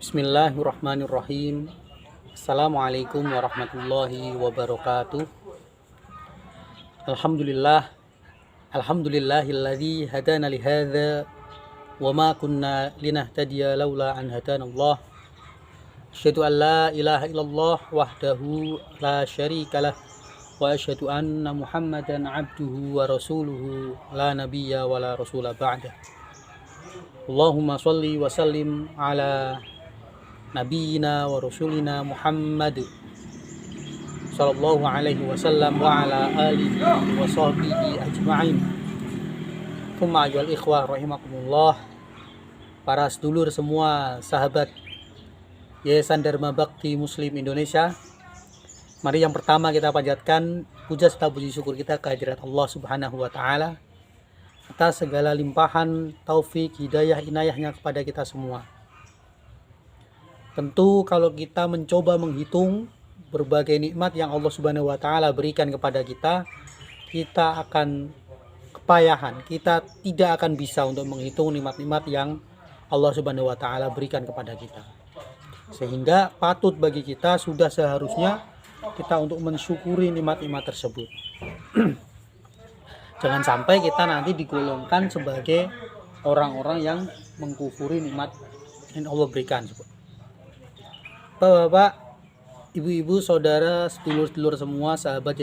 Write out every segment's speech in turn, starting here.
Bismillahirrahmanirrahim. Assalamualaikum warahmatullahi wabarakatuh. Alhamdulillahilladzi hadana li hadza wa ma kunna linahtadiya laula an hadanallah. Asyhadu an la ilaha illallah wahdahu la syarikalah wa asyhadu anna Muhammadan abduhu wa rasuluhu la nabiyya wa la rasula ba'da. Allahumma shalli wa sallim ala Nabiina wa Rasulina Muhammad sallallahu alaihi wasallam wa ala alihi wa sahbihi ajma'in. Tsumma ayyuhal ikhwah rahimakumullah, para sedulur semua, sahabat Yayasan Dharma Bakti Muslim Indonesia, mari yang pertama kita panjatkan puja serta puji syukur kita kehadirat Allah Subhanahu wa taala atas segala limpahan taufik, hidayah, inayahnya kepada kita semua. Tentu kalau kita mencoba menghitung berbagai nikmat yang Allah Subhanahu wa taala berikan kepada kita, kita akan kepayahan, kita tidak akan bisa untuk menghitung nikmat-nikmat yang Allah Subhanahu wa taala berikan kepada kita. Sehingga patut bagi kita, sudah seharusnya kita untuk mensyukuri nikmat-nikmat tersebut. Jangan sampai kita nanti digolongkan sebagai orang-orang yang mengkufuri nikmat yang Allah berikan. Bapak, ibu-ibu, saudara, sedulur-sedulur semua, sahabat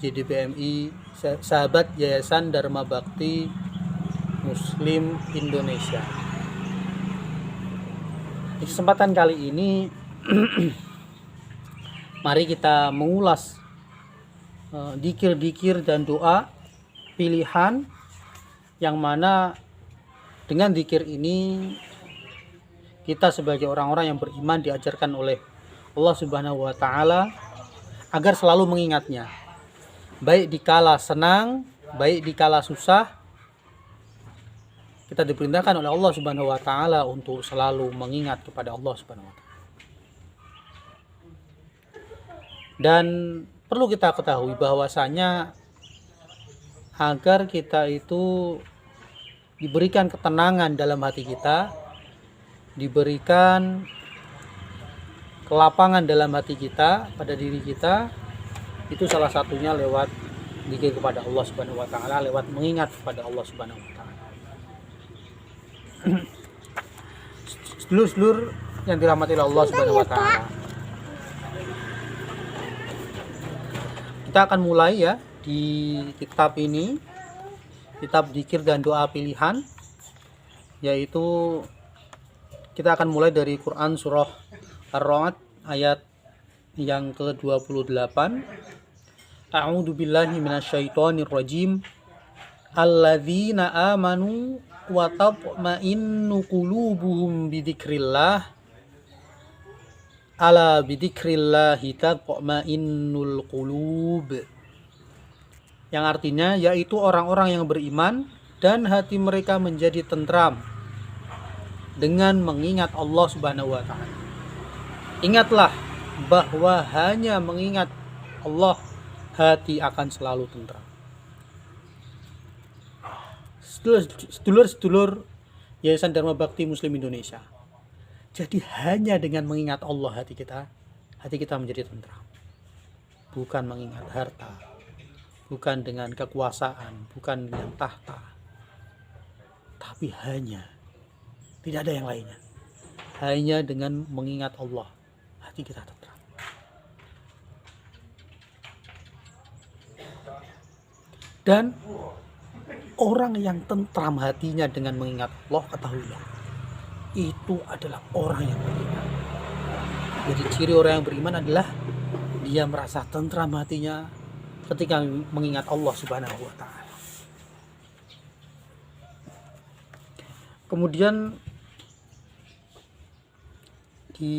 JDBMI, sahabat Yayasan Dharma Bakti Muslim Indonesia. Di kesempatan kali ini mari kita mengulas dzikir-dzikir dan doa pilihan yang mana dengan dzikir ini kita sebagai orang-orang yang beriman diajarkan oleh Allah Subhanahu wa taala agar selalu mengingatnya. Baik dikala senang, baik dikala susah, kita diperintahkan oleh Allah Subhanahu wa taala untuk selalu mengingat kepada Allah Subhanahu wa taala. Dan perlu kita ketahui bahwasanya agar kita itu diberikan ketenangan dalam hati kita, diberikan kelapangan dalam hati kita, pada diri kita, itu salah satunya lewat zikir kepada Allah Subhanahu wa taala, lewat mengingat kepada Allah Subhanahu wa taala. Sedulur-sedulur yang dirahmati oleh Allah Subhanahu wa taala, kita akan mulai ya di kitab ini, kitab zikir dan doa pilihan, yaitu kita akan mulai dari Quran surah Ar-Ra'd ayat yang ke-28. A'udzu billahi minasyaitonir rajim. Alladzina amanu wa tatma'innu qulubuhum bidzikrillah. Ala bidzikrillahi tatma'innul qulub. Yang artinya yaitu orang-orang yang beriman dan hati mereka menjadi tentram dengan mengingat Allah Subhanahu wa taala. Ingatlah bahwa hanya mengingat Allah, hati akan selalu tentram. Sedulur-sedulur Yayasan Dharma Bakti Muslim Indonesia, jadi hanya dengan mengingat Allah hati kita menjadi tentram. Bukan mengingat harta, bukan dengan kekuasaan, bukan dengan tahta, tapi hanya, tidak ada yang lainnya, hanya dengan mengingat Allah hati kita tentram. Dan orang yang tentram hatinya dengan mengingat Allah, ketahuilah itu adalah orang yang beriman. Jadi ciri orang yang beriman adalah dia merasa tentram hatinya ketika mengingat Allah Subhanahu wa taala. Kemudian di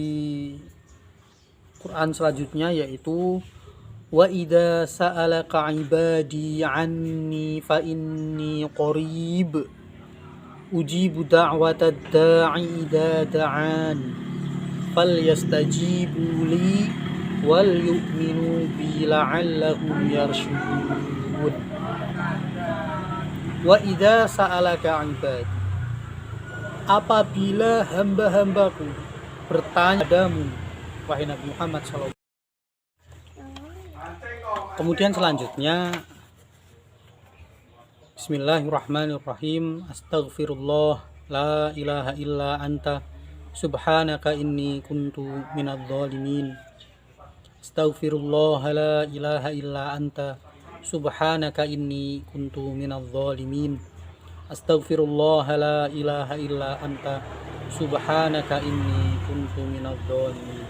Quran selanjutnya yaitu wa idza sa'alaka 'ibadi 'anni fa inni qarib ujibu da'watad da'i idza da'an falyastajibu li wal yu'minu bi la'allahum yarshudun. Wa idza sa'alaka 'ibadi, apabila hamba-hambaku bertanya padamu, wahai Nabi Muhammad SAW. Kemudian selanjutnya, Bismillahirrahmanirrahim. Astaghfirullah la ilaha illa anta subhanaka inni kuntu minadz zalimin. Astaghfirullah la ilaha illa anta subhanaka inni kuntu minadz zalimin. Astaghfirullah la ilaha illa anta subhanaka inni kuntu minadz zalimin.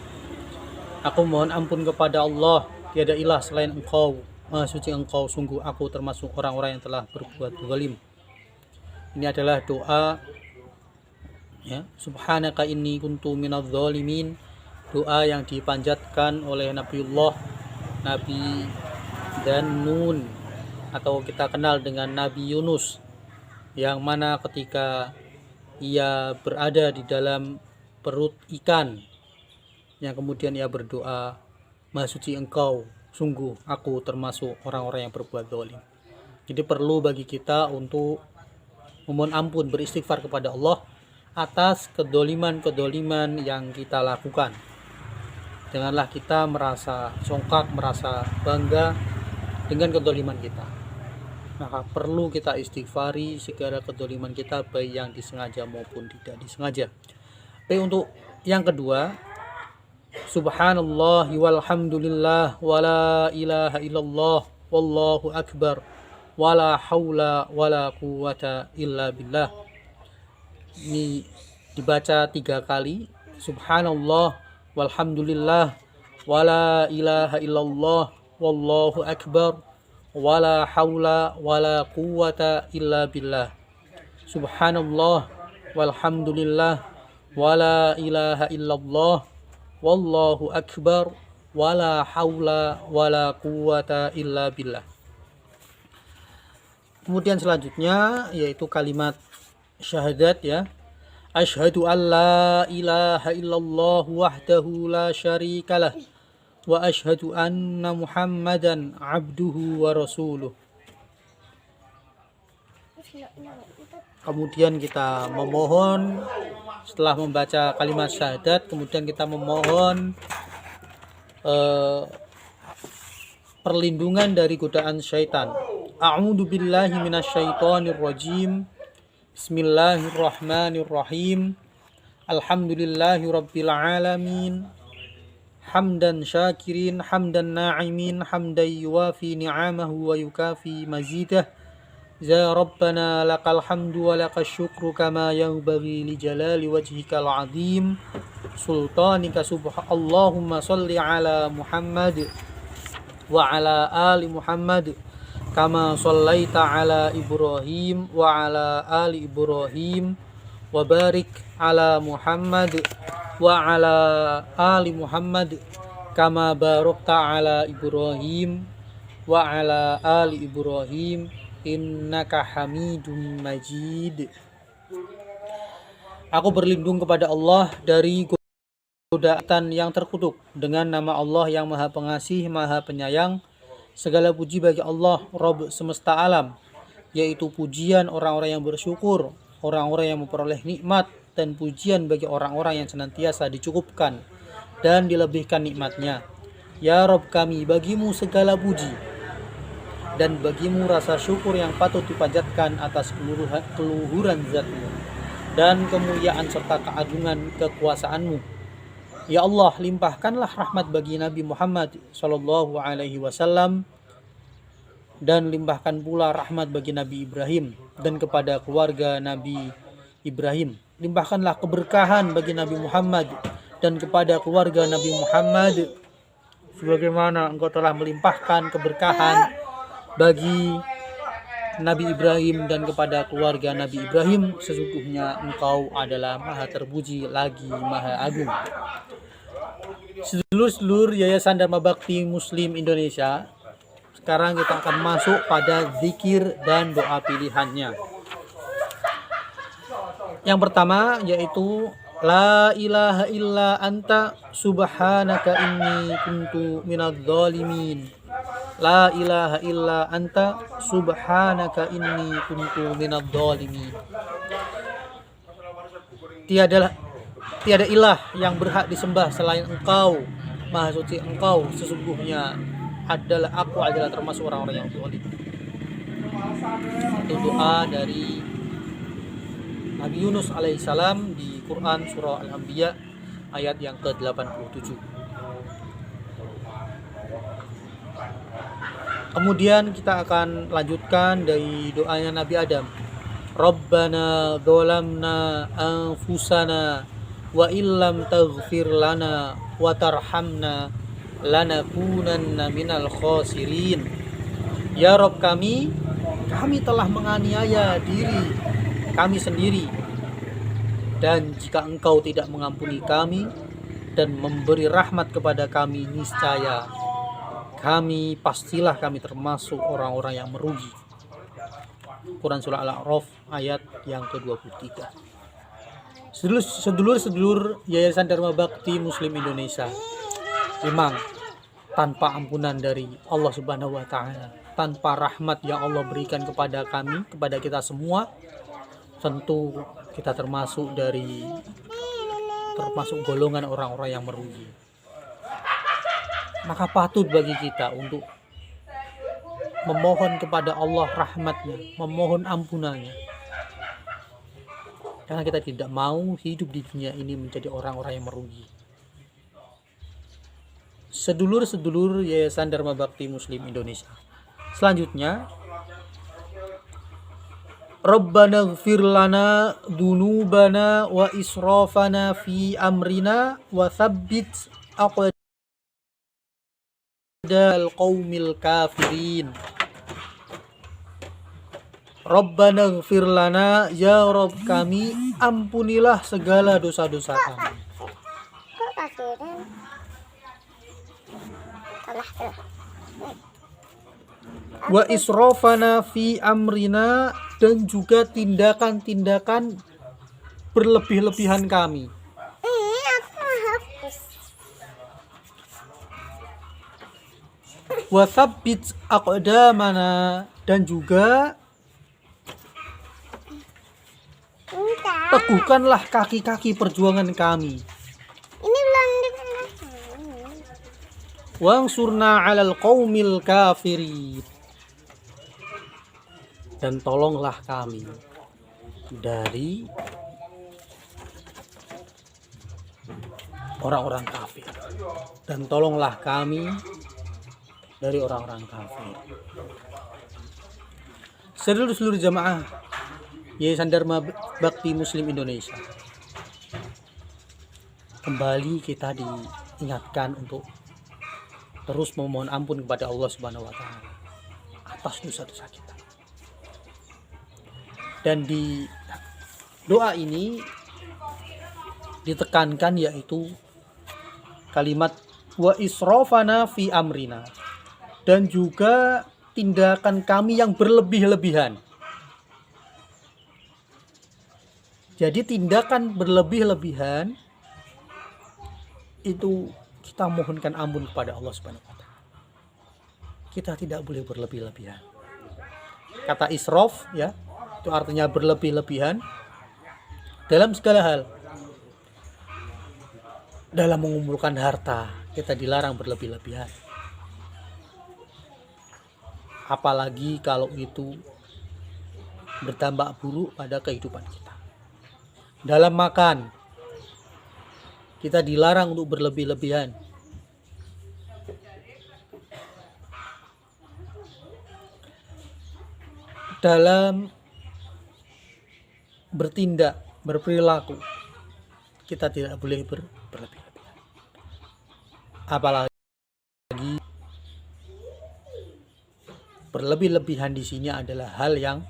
Aku mohon ampun kepada Allah, tiada ilah selain Engkau, Maha suci Engkau, sungguh aku termasuk orang-orang yang telah berbuat zalim. Ini adalah doa ya, subhanaka inni kuntu minadz zalimin, doa yang dipanjatkan oleh Nabiullah Nabi Nun, atau kita kenal dengan Nabi Yunus, yang mana ketika ia berada di dalam perut ikan, yang kemudian ia berdoa, Maha suci Engkau, sungguh aku termasuk orang-orang yang berbuat zalim. Jadi perlu bagi kita untuk memohon ampun, beristighfar kepada Allah atas kedoliman-kedoliman yang kita lakukan. Janganlah kita merasa songkak, merasa bangga dengan kedoliman kita. Maka perlu kita istighfari segala kedoliman kita, baik yang disengaja maupun tidak disengaja. Baik, untuk yang kedua, Subhanallah walhamdulillah wala ilaha illallah wallahu akbar wala haula wala quwata illa billah. Ini dibaca 3 kali. Subhanallah walhamdulillah wala ilaha illallah wallahu akbar wala haula wala quwata illa billah. Subhanallah walhamdulillah wala ilaha illallah wallahu akbar wala haula wala quwata illa billah. Kemudian selanjutnya yaitu kalimat syahadat ya. Asyhadu an la ilaha illallah wahdahu la syarikalah wa asyhadu anna Muhammadan abduhu wa rasuluh. Kemudian kita memohon, setelah membaca kalimat syahadat, kemudian kita memohon perlindungan dari godaan syaitan. A'udzu billahi minasyaitonir rajim. Bismillahirrahmanirrahim. Alhamdulillahi rabbil alamin. Hamdan syakirin, hamdan na'imin, hamdan yuwafi ni'amahu wa yukafi mazidah. Ya Rabbana lakal hamdu wa lakal syukru kama yanbaghi li jalali wajhikal azim sultanika Allahumma salli ala Muhammad wa ala ali Muhammad kama sallaita ala Ibrahim wa ala ali Ibrahim wa barik ala Muhammad wa ala ali Muhammad kama barakta ala Ibrahim wa ala ali Ibrahim innaka hamidum majid. Aku berlindung kepada Allah dari godaan yang terkutuk dengan nama Allah yang Maha Pengasih, Maha Penyayang. Segala puji bagi Allah, Rabb semesta alam, yaitu pujian orang-orang yang bersyukur, orang-orang yang memperoleh nikmat, dan pujian bagi orang-orang yang senantiasa dicukupkan dan dilebihkan nikmatnya. Ya Rabb kami, bagimu segala puji dan bagimu rasa syukur yang patut dipanjatkan atas keluhuran zatmu dan kemuliaan serta keagungan kekuasaanmu. Ya Allah, limpahkanlah rahmat bagi Nabi Muhammad sallallahu alaihi wasallam, dan limpahkan pula rahmat bagi Nabi Ibrahim dan kepada keluarga Nabi Ibrahim. Limpahkanlah keberkahan bagi Nabi Muhammad dan kepada keluarga Nabi Muhammad sebagaimana Engkau telah melimpahkan keberkahan bagi Nabi Ibrahim dan kepada keluarga Nabi Ibrahim. Sesungguhnya Engkau adalah Maha terpuji lagi Maha agung. Sedulur-sedulur Yayasan Dharma Bakti Muslim Indonesia, sekarang kita akan masuk pada zikir dan doa pilihannya. Yang pertama yaitu La ilaha illa anta subhanaka inni kuntu minadz zalimin. La ilaha illa anta subhanaka inni kuntu minadz zalimin. tiada ilah yang berhak disembah selain Engkau, Maha suci Engkau, sesungguhnya aku adalah termasuk orang-orang yang zalim. Itu doa dari Nabi Yunus alaihissalam di Quran surah Al-Anbiya ayat yang ke-87. Kemudian kita akan lanjutkan dari doanya Nabi Adam. Rabbana dzalamna anfusana wa illam taghfir lana wa tarhamna lanakunanna minal khasirin. Ya Rabb kami telah menganiaya diri kami sendiri, dan jika Engkau tidak mengampuni kami dan memberi rahmat kepada kami, niscaya pastilah kami termasuk orang-orang yang merugi. Quran surah Al-A'raf ayat yang ke-23. Sedulur-sedulur Yayasan Dharma Bakti Muslim Indonesia, memang tanpa ampunan dari Allah Subhanahu wa taala, tanpa rahmat yang Allah berikan kepada kami, kepada kita semua, tentu kita termasuk golongan orang-orang yang merugi. Maka patut bagi kita untuk memohon kepada Allah rahmatnya, memohon ampunannya, karena kita tidak mau hidup di dunia ini menjadi orang-orang yang merugi. Sedulur-sedulur Yayasan Dharma Bakti Muslim Indonesia, selanjutnya, Rabbana ighfir lana dzunubana wa israfana fi amrina wa tsabbit aqdamana al-qaumil kafirin. Rabbana ighfir lana, ya Rabb kami, ampunilah segala dosa-dosa kami. Wa israfana fi amrina, dan juga tindakan-tindakan berlebih-lebihan kami. Wa tsabbit aqdamana, dan juga teguhkanlah kaki-kaki perjuangan kami. Ini belum Wangsurna 'alal qaumil kafirin, dan tolonglah kami dari orang-orang kafir, dan tolonglah kami dari orang-orang kafir. Seluruh jamaah Yayasan Dharma Bakti Muslim Indonesia, kembali kita diingatkan untuk terus memohon ampun kepada Allah Subhanahu wa taala atas dosa-dosa kita. Dan di doa ini ditekankan yaitu kalimat wa israfana fi amrina, dan juga tindakan kami yang berlebih-lebihan. Jadi tindakan berlebih-lebihan itu kita mohonkan ampun kepada Allah Subhanahu wa taala. Kita tidak boleh berlebih-lebihan. Kata israf ya, itu artinya berlebih-lebihan dalam segala hal. Dalam mengumpulkan harta, kita dilarang berlebih-lebihan. Apalagi kalau itu berdampak buruk pada kehidupan kita. Dalam makan, kita dilarang untuk berlebih-lebihan. Dalam bertindak, berperilaku, kita tidak boleh berlebih-lebihan. Apalagi berlebih-lebihan di sini adalah hal yang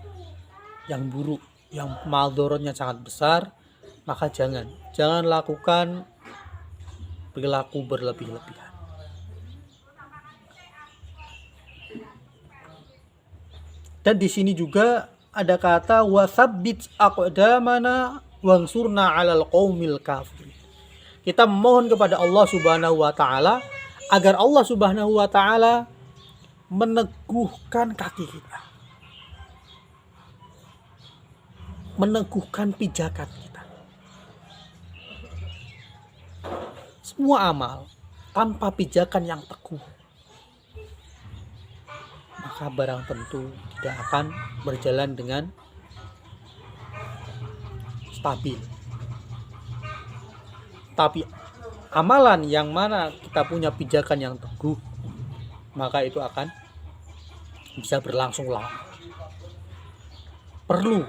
buruk, yang maldorotnya sangat besar. Maka jangan lakukan perilaku berlebih-lebihan. Dan di sini juga ada kata wasabbit aqdamana wansurna 'alal qaumil kafirin. Kita memohon kepada Allah Subhanahu wa taala agar Allah Subhanahu wa taala meneguhkan kaki kita, meneguhkan pijakan kita semua amal tanpa pijakan yang teguh, maka barang tentu tidak akan berjalan dengan stabil. Tapi amalan yang mana kita punya pijakan yang teguh, maka itu akan bisa berlangsung lama. Perlu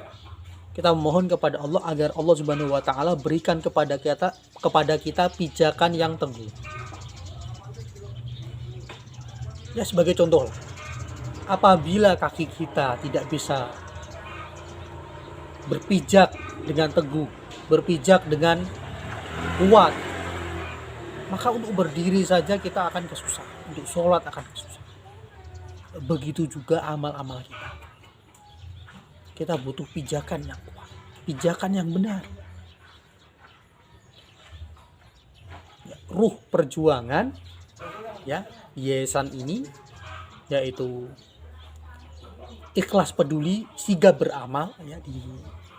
kita memohon kepada Allah agar Allah Subhanahu wa taala berikan kepada kita pijakan yang teguh. Ya, sebagai contoh, apabila kaki kita tidak bisa berpijak dengan teguh, berpijak dengan kuat, maka untuk berdiri saja kita akan kesusahan, untuk sholat akan kesusahan. Begitu juga amal-amal kita. Kita butuh pijakan yang kuat, pijakan yang benar. Ya, ruh perjuangan ya yayasan ini yaitu ikhlas peduli sigap beramal ya, di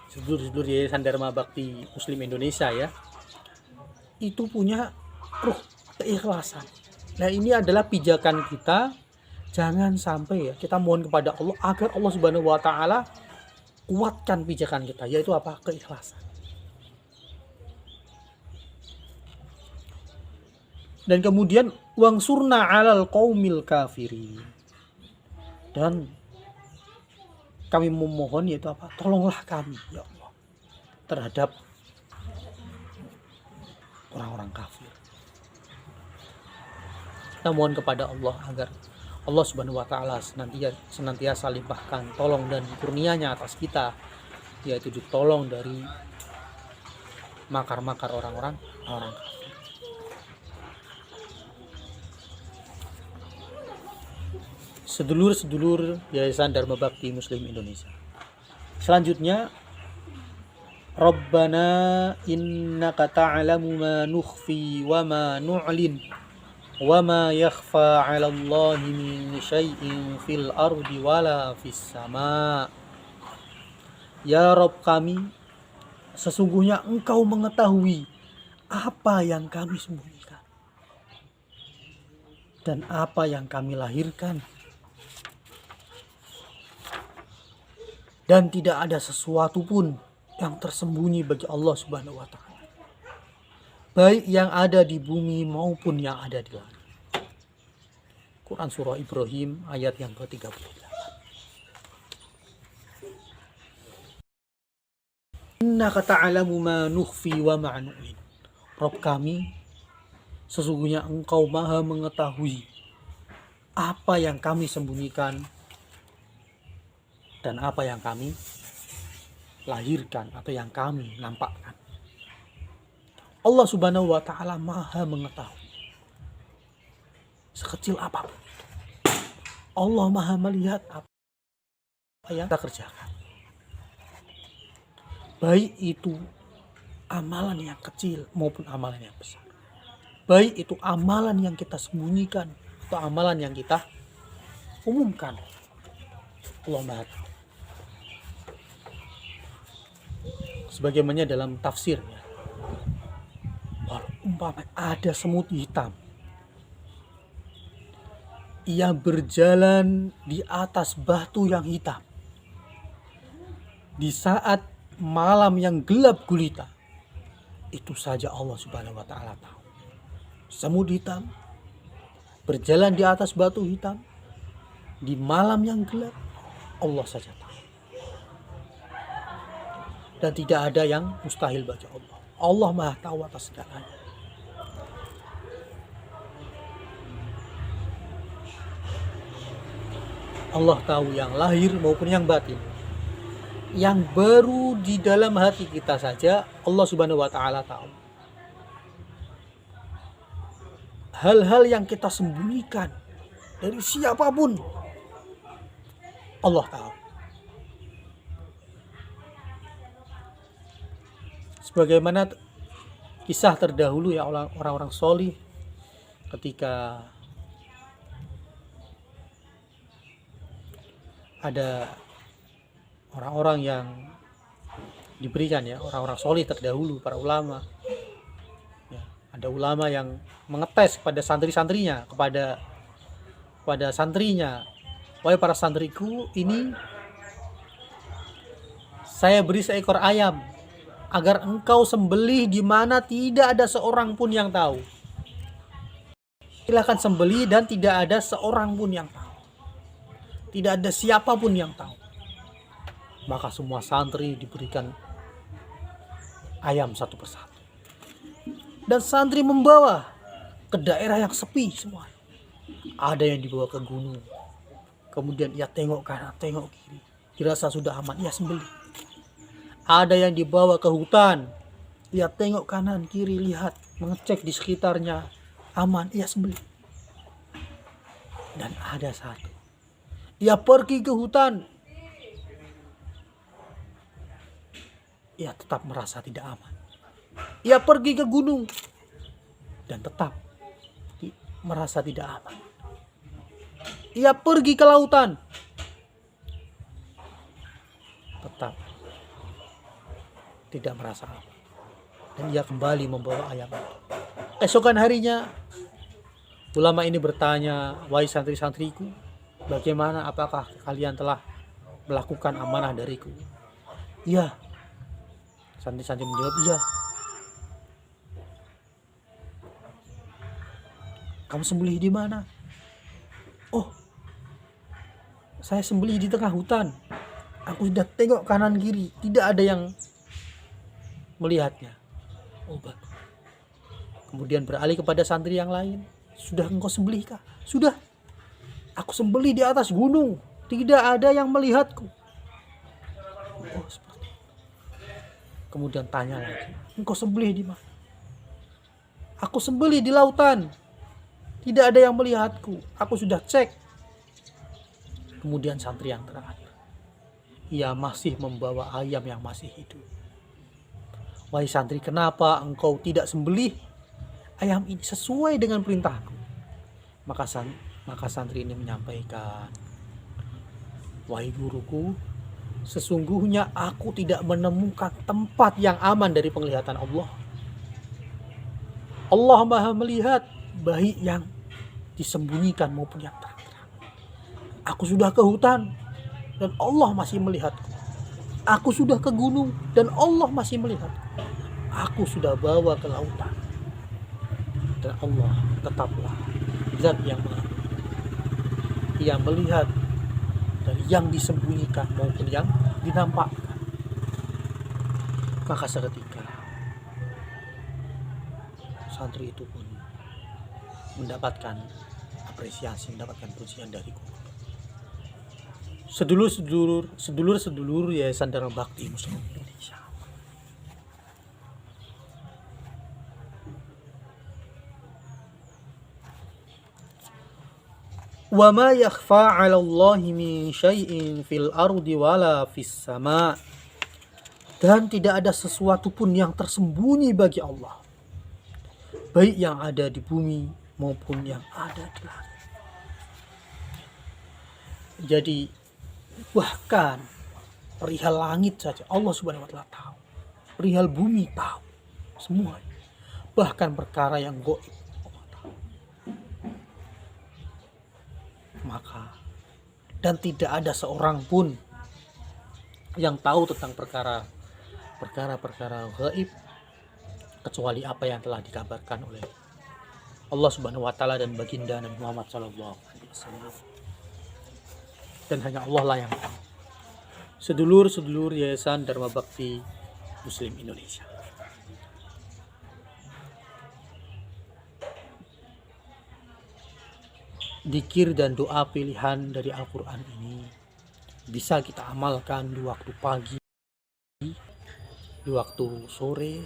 sedulur-sedulur Yayasan Dharma Bakti Muslim Indonesia ya, itu punya ruh keikhlasan. Nah, ini adalah pijakan kita. Jangan sampai ya kita mohon kepada Allah agar Allah Subhanahu wa taala kuatkan pijakan kita, yaitu apa? Keikhlasan. Dan kemudian wangsurna 'alal qaumil kafirin. Dan kami memohon yaitu apa? Tolonglah kami ya Allah terhadap orang-orang kafir. Kita mohon kepada Allah agar Allah Subhanahu wa taala senantiasa limpahkan tolong dan kurnia-Nya atas kita, yaitu ditolong dari makar-makar orang kafir. Sedulur-sedulur Yayasan Dharma Bakti Muslim Indonesia. Selanjutnya, Rabbana innaka ta'lamu ma nukhfi wa ma nu'lin wa ma yakhfa 'ala Allahi min syai'in fil ardi wala fis sama. Ya Rabb kami, sesungguhnya Engkau mengetahui apa yang kami sembunyikan dan apa yang kami lahirkan. Dan tidak ada sesuatu pun yang tersembunyi bagi Allah Subhanahu wa taala, baik yang ada di bumi maupun yang ada di langit. Quran surah Ibrahim ayat yang ke-38. Innaka ta'lamu ma nukhfi wa ma nu'lin. Rabb kami, sesungguhnya Engkau Maha mengetahui apa yang kami sembunyikan dan apa yang kami lahirkan atau yang kami nampakkan. Allah Subhanahu wa taala Maha mengetahui sekecil apapun itu. Allah Maha melihat apa yang kita kerjakan, baik itu amalan yang kecil maupun amalan yang besar, baik itu amalan yang kita sembunyikan atau amalan yang kita umumkan. Allah Maha tahu. Sebagaimana dalam tafsirnya, umpama ada semut hitam, ia berjalan di atas batu yang hitam di saat malam yang gelap gulita, itu saja Allah Subhanahu wa taala tahu. Semut hitam berjalan di atas batu hitam di malam yang gelap, Allah saja tahu. Dan tidak ada yang mustahil bagi Allah. Allah Maha tahu atas segalanya. Allah tahu yang lahir maupun yang batin. Yang baru di dalam hati kita saja Allah Subhanahu wa taala tahu. Hal-hal yang kita sembunyikan dari siapapun Allah tahu. Sebagaimana kisah terdahulu ya orang-orang solih ketika ada orang-orang yang diberikan ya, orang-orang solih terdahulu, para ulama ya, Ada ulama yang mengetes kepada santri-santrinya, kepada santrinya, wahai para santriku, ini saya beri seekor ayam agar engkau sembelih di mana tidak ada seorang pun yang tahu. Silakan sembelih dan tidak ada seorang pun yang tahu. Tidak ada siapapun yang tahu. Maka semua santri diberikan ayam satu persatu. Dan santri membawa ke daerah yang sepi semua. Ada yang dibawa ke gunung. Kemudian ia tengok kanan, tengok kiri. Dirasa sudah aman, ia sembelih. Ada yang dibawa ke hutan. Ia tengok kanan, kiri, lihat. Mengecek di sekitarnya. Aman, ia sembelih. Dan ada satu. Ia pergi ke hutan. Ia tetap merasa tidak aman. Ia pergi ke gunung. Dan tetap merasa tidak aman. Ia pergi ke lautan. Tetap tidak merasa aman. Dan ia kembali membawa ayam. Esokan harinya, ulama ini bertanya, wahai santri-santriku, bagaimana, apakah kalian telah melakukan amanah dariku? Iya. Santri-santri menjawab, iya. Kamu sembelih di mana? Oh, saya sembelih di tengah hutan. Aku sudah tengok kanan kiri, tidak ada yang melihatnya. Oh, bagus. Kemudian beralih kepada santri yang lain. Sudah engkau sembelih kah? Sudah. Aku sembelih di atas gunung. Tidak ada yang melihatku. Oh, seperti itu. Kemudian tanya lagi. Engkau sembelih di mana? Aku sembelih di lautan. Tidak ada yang melihatku. Aku sudah cek. Kemudian santri yang terakhir. Ia masih membawa ayam yang masih hidup. Wahai santri, kenapa engkau tidak sembelih ayam ini sesuai dengan perintahku? Maka santri ini menyampaikan, wahai guruku, sesungguhnya aku tidak menemukan tempat yang aman dari penglihatan Allah. Allah Maha melihat, baik yang disembunyikan maupun yang terang-terang. Aku sudah ke hutan dan Allah masih melihatku. Aku sudah ke gunung dan Allah masih melihatku. Aku sudah bawa ke lautan. Dan Allah tetaplah zat yang maha. Ia melihat dari yang disembunyikan maupun yang dinampakkan. Maka seketika santri itu pun mendapatkan apresiasi, mendapatkan pujian dari guru. Sedulur-sedulur Yayasan Dharma Bakti Muslim Indonesia. Wa ma yakhfa 'ala Allahi min syai'in fil ardi wala fis sama'. Dan tidak ada sesuatu pun yang tersembunyi bagi Allah, baik yang ada di bumi maupun yang ada di langit. Jadi bahkan perihal langit saja Allah Subhanahu wa taala tahu. Perihal bumi tahu. Semua. Bahkan perkara yang gaib Allah tahu. Maka dan tidak ada seorang pun yang tahu tentang perkara gaib kecuali apa yang telah dikabarkan oleh Allah Subhanahu wa taala dan baginda Nabi Muhammad sallallahu alaihi wasallam. Dan hanya Allah lah yang tahu. Sedulur-sedulur Yayasan Dharma Bakti Muslim Indonesia. Dzikir dan doa pilihan dari Al-Quran ini bisa kita amalkan di waktu pagi, di waktu sore,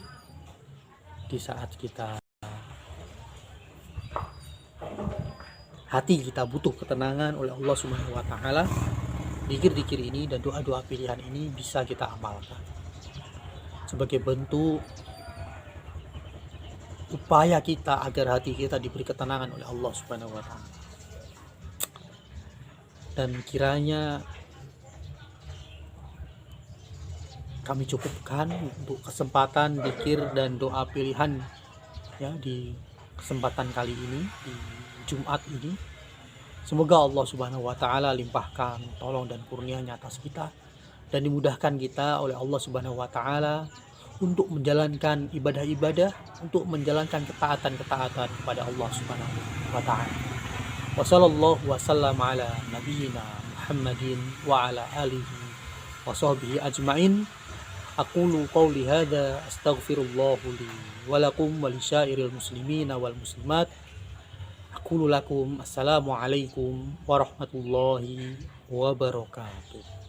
di saat hati kita butuh ketenangan oleh Allah Subhanahu wa taala. Dzikir-dzikir ini dan doa-doa pilihan ini bisa kita amalkan sebagai bentuk upaya kita agar hati kita diberi ketenangan oleh Allah Subhanahu wa taala. Dan kiranya kami cukupkan untuk kesempatan dzikir dan doa pilihan ya di kesempatan kali ini, di Jumat ini. Semoga Allah Subhanahu wa taala limpahkan tolong dan kurnia-Nya atas kita dan dimudahkan kita oleh Allah Subhanahu wa taala untuk menjalankan ibadah-ibadah, untuk menjalankan ketaatan-ketaatan kepada Allah Subhanahu wa taala. Wassallallahu wasallam ala nabiyyina Muhammadin wa ala alihi wa sahbihi ajmain. Aqulu qawli hadza astaghfirullahu li wa lakum wa lisyairil muslimina wal muslimat. Aqulu lakum assalamu alaikum warahmatullahi wabarakatuh.